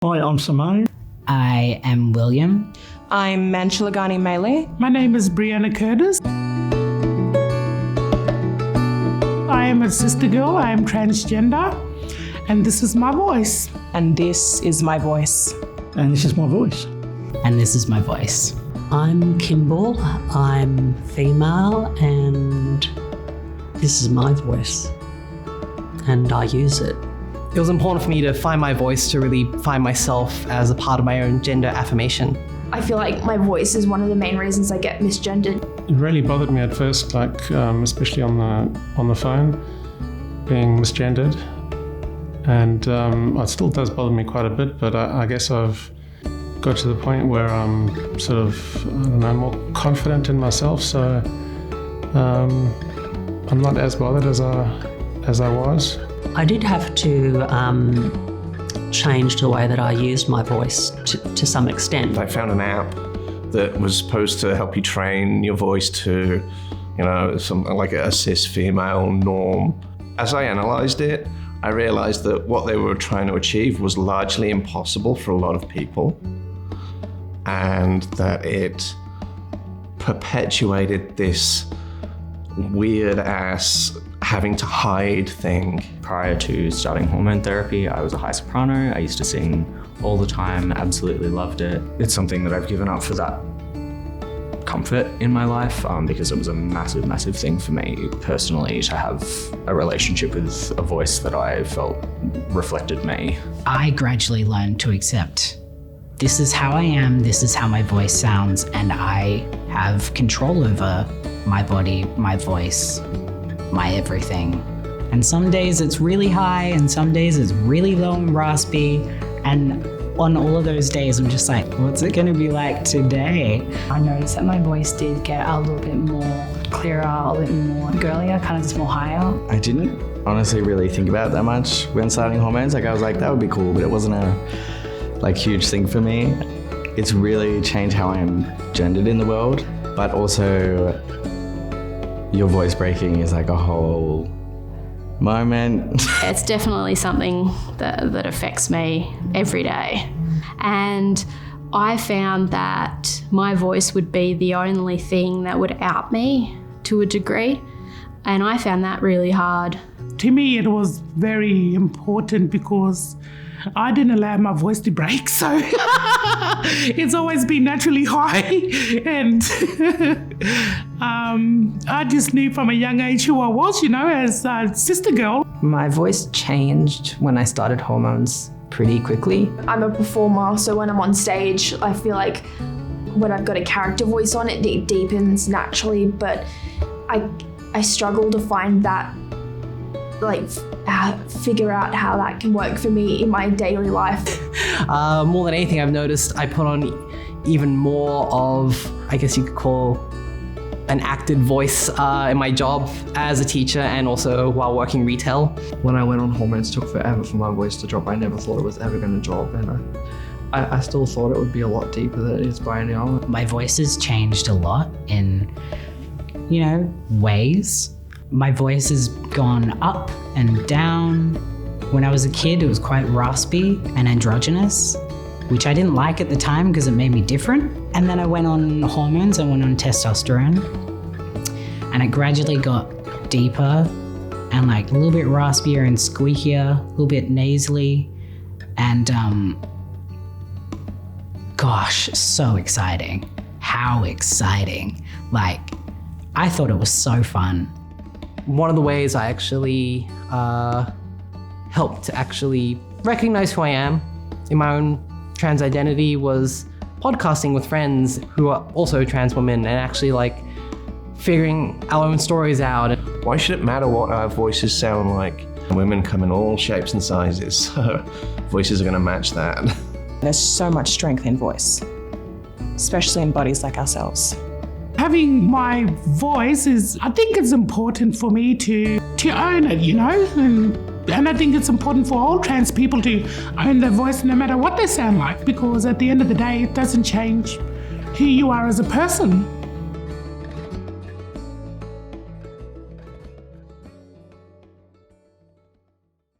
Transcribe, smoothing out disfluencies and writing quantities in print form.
Hi, I'm Simone. I am William. I'm Manchilagani Melee. My name is Brianna Curtis. I am a sister girl. I am transgender. And this is my voice. And this is my voice. And this is my voice. And this is my voice. I'm Kimball. I'm female and this is my voice. And I use it. It was important for me to find my voice, to really find myself as a part of my own gender affirmation. I feel like my voice is one of the main reasons I get misgendered. It really bothered me at first, especially on the phone, being misgendered. And it still does bother me quite a bit, but I guess I've got to the point where I'm sort of, more confident in myself, so I'm not as bothered as I was. I did have to change the way that I used my voice to some extent. I found an app that was supposed to help you train your voice to, something like a cis female norm. As I analysed it, I realised that what they were trying to achieve was largely impossible for a lot of people, and that it perpetuated this weird-ass having to hide thing. Prior to starting hormone therapy, I was a high soprano. I used to sing all the time, absolutely loved it. It's something that I've given up for that comfort in my life because it was a massive, massive thing for me personally to have a relationship with a voice that I felt reflected me. I gradually learned to accept this is how I am, this is how my voice sounds, and I have control over my body, my voice, my everything. And some days it's really high and some days it's really low and raspy. And on all of those days, I'm just like, what's it gonna be like today? I noticed that my voice did get a little bit more clearer, a little bit more girlier, kind of just more higher. I didn't honestly really think about it that much when starting hormones. I was like, that would be cool, but it wasn't a huge thing for me. It's really changed how I'm gendered in the world, but also your voice breaking is like a whole moment. It's definitely something that affects me every day. And I found that my voice would be the only thing that would out me to a degree. And I found that really hard. To me, it was very important because I didn't allow my voice to break, so it's always been naturally high. And I just knew from a young age who I was, as a sister girl. My voice changed when I started hormones pretty quickly. I'm a performer, so when I'm on stage, I feel like when I've got a character voice on it, it deepens naturally, but I struggle to find that, figure out how that can work for me in my daily life. More than anything, I've noticed I put on even more of, I guess you could call, an acted voice in my job as a teacher and also while working retail. When I went on hormones, it took forever for my voice to drop. I never thought it was ever going to drop, and I still thought it would be a lot deeper than it is by now. My voice has changed a lot in, ways. My voice has gone up and down. When I was a kid, it was quite raspy and androgynous, which I didn't like at the time because it made me different. And then I went on hormones, I went on testosterone, and it gradually got deeper and a little bit raspier and squeakier, a little bit nasally, and gosh, so exciting. How exciting. I thought it was so fun. One of the ways I actually helped to actually recognize who I am in my own trans identity was podcasting with friends who are also trans women and actually figuring our own stories out. Why should it matter what our voices sound like? Women come in all shapes and sizes, so voices are going to match that. There's so much strength in voice, especially in bodies like ourselves. Having my voice I think it's important for me to own it, and I think it's important for all trans people to own their voice no matter what they sound like, because at the end of the day, it doesn't change who you are as a person.